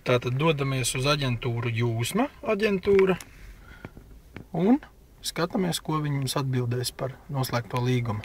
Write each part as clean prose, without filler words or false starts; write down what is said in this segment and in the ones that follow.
Tātad dodamies uz aģentūru Jūsma aģentūra un skatāmies, ko viņi mums atbildēs par noslēgto līgumu.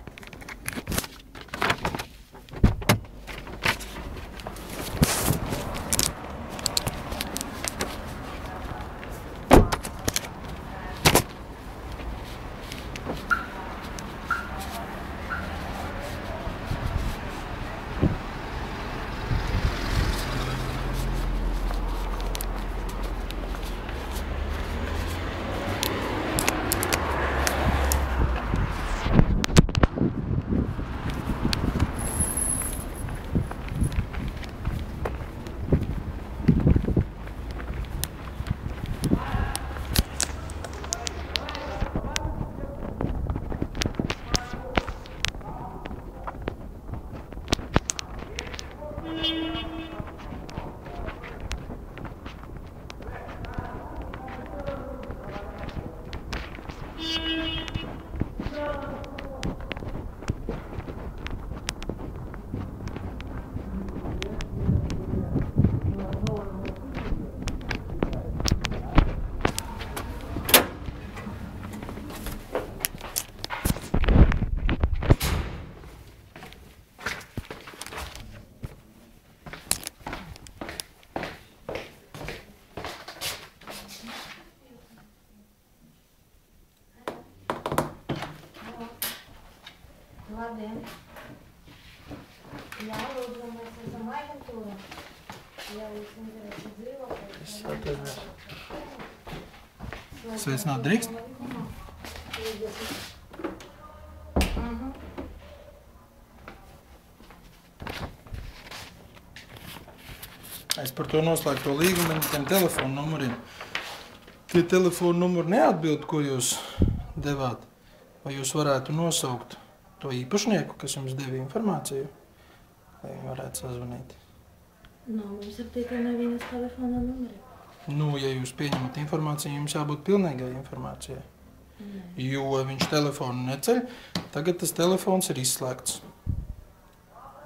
Labdien! Jā, lūdzu, mēs esam aģentūra. Jā, jūs interesē dzīvokli. Es atvedos. Sveicināt drīkst? Es par to noslēgto līgumu ar tiem telefonu numuriem. Tie telefonu numuri neatbild, ko jūs devāt. Vai jūs varētu nosaukt to īpašnieku, kas jums deva informāciju, lai viņi varētu sazvanīt? Mums ir tikai nevienas telefona numuri. Ja jūs pieņemat informāciju, jums jābūt pilnīgai informācijai. Jo viņš telefonu neceļ, tagad tas telefons ir izslēgts.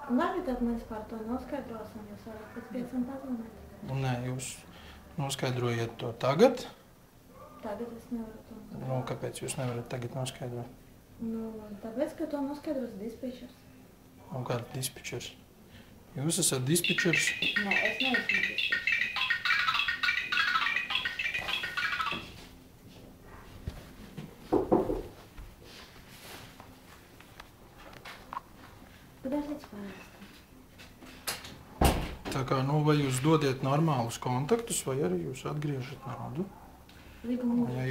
Labi, tad mēs par to noskaidrosim, jūs varat pēc 5 pazvanīt. Nē, jūs noskaidrojiet to tagad. Tagad es nevaru to. Kāpēc jūs nevarat tagad noskaidrot? Tāpēc, ka to noskaidros dispečers. Un kāds dispečers? Jūs esat dispečers? Nē, es neesmu dispečers. Подождите, пожалуйста. Tā kā, vai jūs dodiet normālus kontaktus, vai arī jūs atgriežat naudu? Ja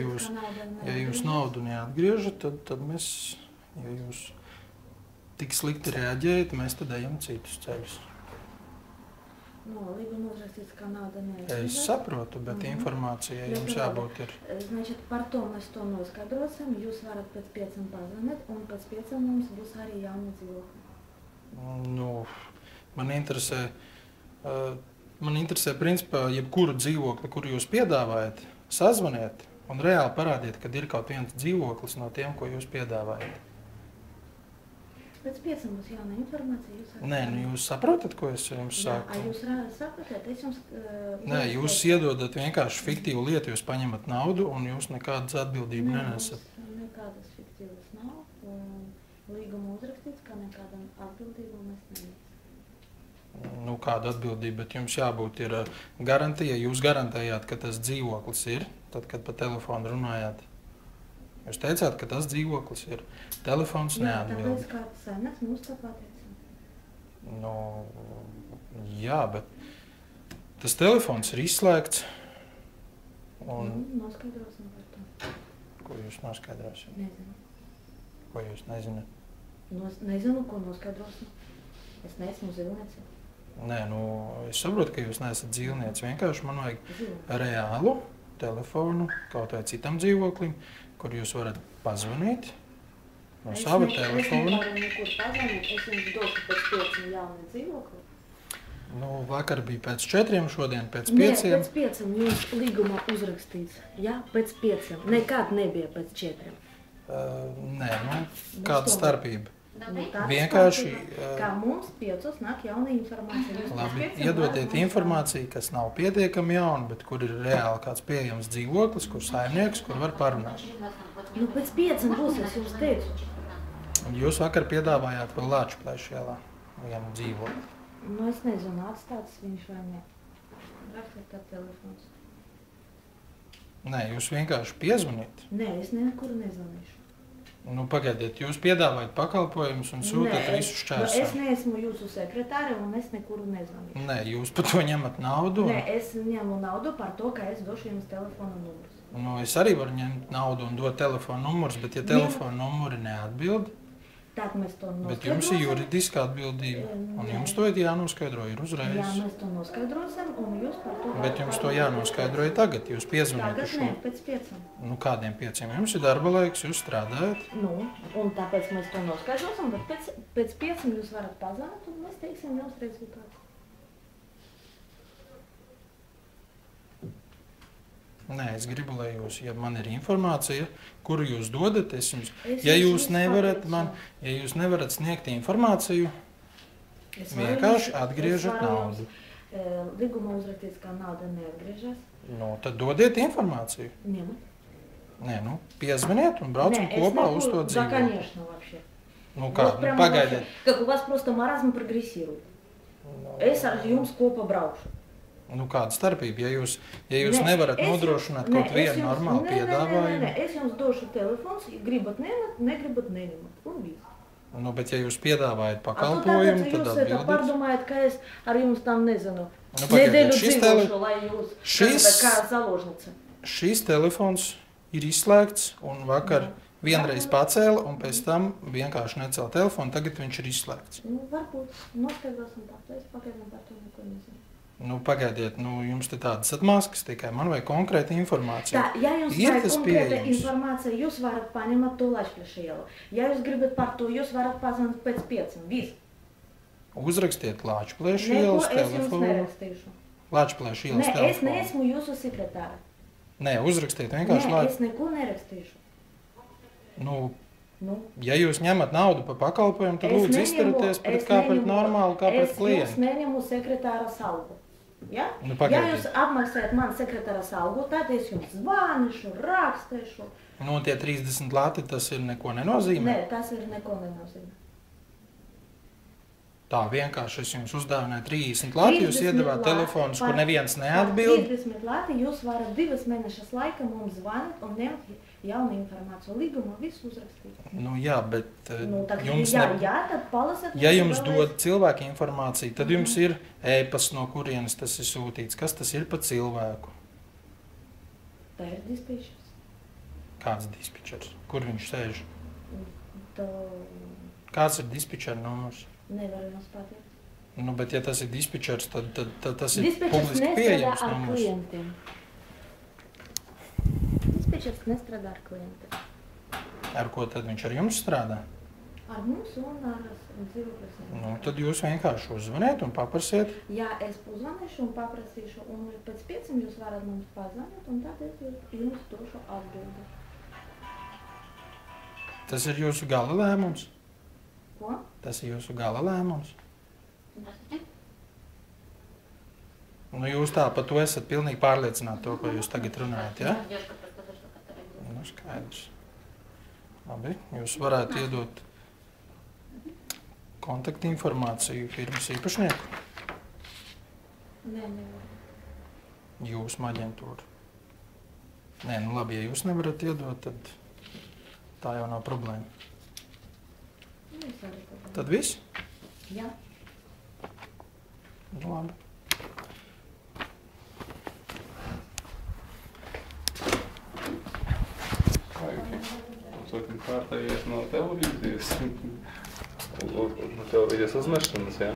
jūs naudu neatgriežat, tad mēs, ja jūs tik slikti reaģējat, mēs tad ejam citus ceļus. Līguma uzrakstīts, ka nauda neatgriežat. Es saprotu, bet informācija jums jābūt ir. Значит, par to mēs to noskaidrosim. Jūs varat pēc 5 pazvanīt, un pēc 5 mums būs arī jauni dzīvokļi. Man interesē principā jebkuru dzīvokli, kuru jūs piedāvājat, sazvaniet un reāli parādiet, kad ir kaut viens dzīvoklis no tiem, ko jūs piedāvājat. Pēc 5 būs jauna informācija. Nē, jūs saprotat, ko es jums saku? Jā, jūs saprotat, es jums... Nē, jūs iedodat vienkārši fiktīvu lietu, jūs paņemat naudu un jūs nekādas atbildību nenesat. Nekādas fiktīvas nav. Līguma uzrakstīts, ka nekādam atbildību mēs nenesam. Kāda atbildība, bet jums jābūt ir garantija. Jūs garantējāt, ka tas dzīvoklis ir, tad, kad pa telefonu runājāt. Jūs teicāt, ka tas dzīvoklis ir. Telefons neatbild. Jā, tāpēc kāds saimnieks mums tā pateicam. Jā, bet tas telefons ir izslēgts. Noskaidrosim par to. Ko jūs noskaidrosim? Nezinu. Ko jūs nezināt? Nezinu, ko noskaidrosim. Es neesmu zilniece. Nē, es saprotu, ka jūs neesat dzīvniece. Vienkārši man vajag reālu telefonu kaut vai citam dzīvoklim, kur jūs varat pazvanīt no sava telefona. Es nevaru nekur pazvanīt, es jums došu pēc 5 jauni dzīvokli. Vakar bija pēc 4, šodien pēc 5. Nē, pēc 5 jums līgumā uzrakstīts. Jā, pēc 5. Nekad nebija pēc 4. Kāda starpība? Vienkārši... Kā mums 5 nāk jauna informācija. Labi, iedodiet informāciju, kas nav pietiekami jauna, bet kur ir reāli kāds pieejams dzīvoklis, kur saimnieks, kur var parunāt. Nu, pēc 5 būs, es jums teicu. Jūs vakar piedāvājāt vēl Lāčplēša ielā vienu dzīvokli. Nu, es nezinu, atstāts viņš vai ne. Rakstiet tā telefons. Nē, jūs vienkārši piezvaniet. Nē, es nekur nezvanīšu. Nu, pagaidiet, jūs piedāvājat pakalpojumus un sūtat visu šķērsā. Es neesmu jūsu sekretāre un es nekur nezvanīšu. Nē, jūs par to ņemat naudu? Nē, es ņemu naudu par to, ka es došu jums telefona numurus. Nu, es arī varu ņemt naudu un dot telefona numurus, bet ja telefona numuri neatbild, tad mēs to noskaidrosim. Bet jums ir juridiska atbildība, un jums to ir jānoskaidro, ir uzreiz. Jā, mēs to noskaidrosim, un jūs par to... Bet jums to jānoskaidroja tagad, jūs piezvaniet uz šo. Tagad nē, pēc 5. Nu, kādiem 5? Jums ir darba laiks, jūs strādājat. Nu, un tāpēc mēs to noskaidrosim, bet pēc 5 jūs varat pazvanīt, un mēs teiksim jums rezultātu. Nē, es gribu, lai jūs, ja man ir informācija, kuru jūs dodat, es jums, ja jūs nevarat sniegt informāciju, vienkārši atgriežat naudu. Līguma uzrakstīts, ka nauda neatgriežas. Nu, tad dodiet informāciju. Nē, nu, piezvaniet un braucam kopā uz to dzīvokli. Да, конечно, вообще. Nu kā, nu pagaidiet. Как у вас просто маразм прогрессирует. Es ar jums kopā braukšu. Nu, kāda starpība? Ja jūs nevarat nodrošināt kaut vienu normālu piedāvājumu? Nē, es jums došu telefons, gribat neņemt, negribat neņemt. Un viss. Nu, bet ja jūs piedāvājat pakalpojumu, tad atbildiet. Jūs pārdomājat, ka es ar jums tam nezinu. Nu, pagaidiet, nedēļu dzīvošu, lai jūs kā založnice. Šīs telefons ir izslēgts un vakar vienreiz pacēla un pēc tam vienkārši necēla telefonu, tagad viņš ir izslēgts. Nu, varbūt. Noskaidrosim tā. Es pagaidām par to neko nezinu. Nu, pagaidiet, nu, jums te tādas atmaskas tikai, man vajag konkrēta informācija. Tā, ja jums vajag konkrēta informācija, jūs varat paņemt to Lāčplēša ielu. Ja jūs gribat par to, jūs varat pazvanīt pēc 5. Viss. Uzrakstiet Lāčplēša ielas telefonu. Neko es jums nerakstīšu. Lāčplēša ielas telefonu. Nē, es neesmu jūsu sekretāra. Nē, uzrakstiet vienkārši Nē, es neko nerakstīšu. Nu, ja jūs ņemat naudu par pakalpojumu, tad lūdzu izturaties pret normālu, kā pret klientu. Es neņemu sekretāras algu. Ja? Nu, ja jūs apmaksājat man sekretāras algu, tad es jums zvanišu, rakstēšu. Nu, tie 30 lati, tas ir neko nenozīmē? Nē, tas ir neko nenozīmē. Tā vienkārši es jums uzdāvināju 30 lati, jūs iedevāt telefonus, kur neviens neatbild. 30 lati jūs varat 2 mēnešas laika mums zvanīt un ņemt jaunu informāciju. Līgumā visu uzrakstīt. Nu jā, bet jums tad palasat. Ja jums dod cilvēku informāciju, tad jums ir e-pasts, no kurienes tas ir sūtīts. Kas tas ir pa cilvēku? Tā ir dispečers. Kāds dispečers? Kur viņš sēž? Tā... Kāds ir dispečera numurs? Nevaru jums pateikt. Nu, bet ja tas ir dispečers, tad tas ir publiski pieejams numurs. Dispečers nestrādā ar klientiem. Ar ko tad viņš ar jums strādā? Ar mums un ar dzīvokļus. Nu, tad jūs vienkārši uzzvaniet un paprasiet. Jā, es uzvanīšu un paprasīšu, un pēc 5 jūs varat mums pazvanīt, un tad es jums došu atbildi. Tas ir jūsu gala lēmums? Ko? Tas ir jūsu gala lēmums? Nu, jūs tā par to esat pilnīgi pārliecināti to, ko jūs tagad runājat, ja? Nu, skaidrs. Labi, jūs varētu iedot kontaktinformāciju firmas īpašnieku? Nē, nevaru. Jūsu aģentūru? Nē, nu labi, ja jūs nevarat iedot, tad tā jau nav problēma. Tad viss? Jā. Nu, labi. Kārtējies no televīzijas uzmešanas, jā?